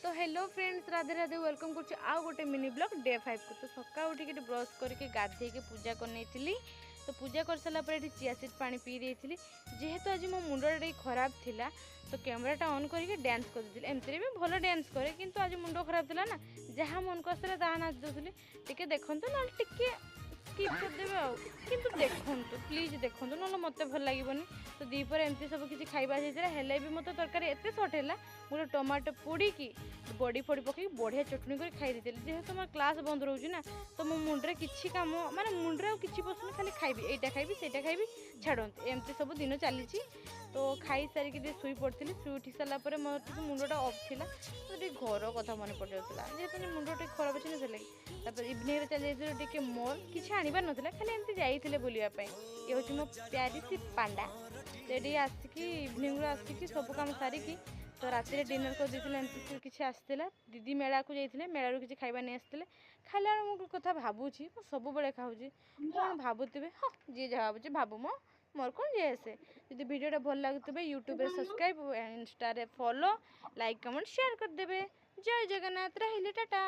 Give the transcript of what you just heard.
तो hello friends, Radhe Radhe, welcome कर आउ गोटे मिनी ब्लॉग डे 5 को। तो सका उठिक ब्रश करके गाधे के पूजा कर तो पूजा कर सारा पर चिया सीड पानी पी रही जेहेतु आज मो मुंडा टे खराब थिला तो कैमराटा ऑन करके डांस कर देती। एमती भी भल डांस करे किंतु आज मुंड खराब थिला ना, जहाँ मन को आसला ताहा नाच दूसरी। टिके देखंतु ना टिके स्किप करदेवे आउ, किंतु देखंतु प्लीज देखंतु ना मते भल लागबनी। तो दीपर एमती सब किसी खाइबा हेले भी मत तरकारी एत सर्ट है गोटे टमाटो पोड़ी की बड़ी फड़ी पकई बढ़िया चटनी कर खाई देती। जेहेतु मोर क्लास बंद रोज ना तो मो मुंडे किसी काम माने मुंडे आ किसी पसंद खाली खाइबी एटा खाइबी सेटा खाइबी छाड़ते एमती सब दिन चली। तो खाई सारिक शुई पड़ी शुई उठी सारापर मोर मुंडा अफ थी तो घर कथा मन पड़ जाता जेहेतु मुंड टे खराब अच्छे ना इवनिंग चली जाइए मॉल किसी आनबार ना खाली एमती जाइए बुलापी। ये हूँ मो प्यारी सी पांडा तो आसिक इवनिंग आसिक सब कम सारिकी तो राति डिनर कर देते एमती किसी आसाला दीदी मेला को जाते मेला किसी खाଇବା नहीं आसते खाला मो कथा भावुची सब बड़े खाऊँ कौन भावुवे हाँ जी जहाँ भावुचे भावु मो मोर कौन जी आसे। यदि वीडियोटा भल लगुवे YouTube subscribe insta follow like comment share करदे। जय जगन्नाथ, रही टाटा।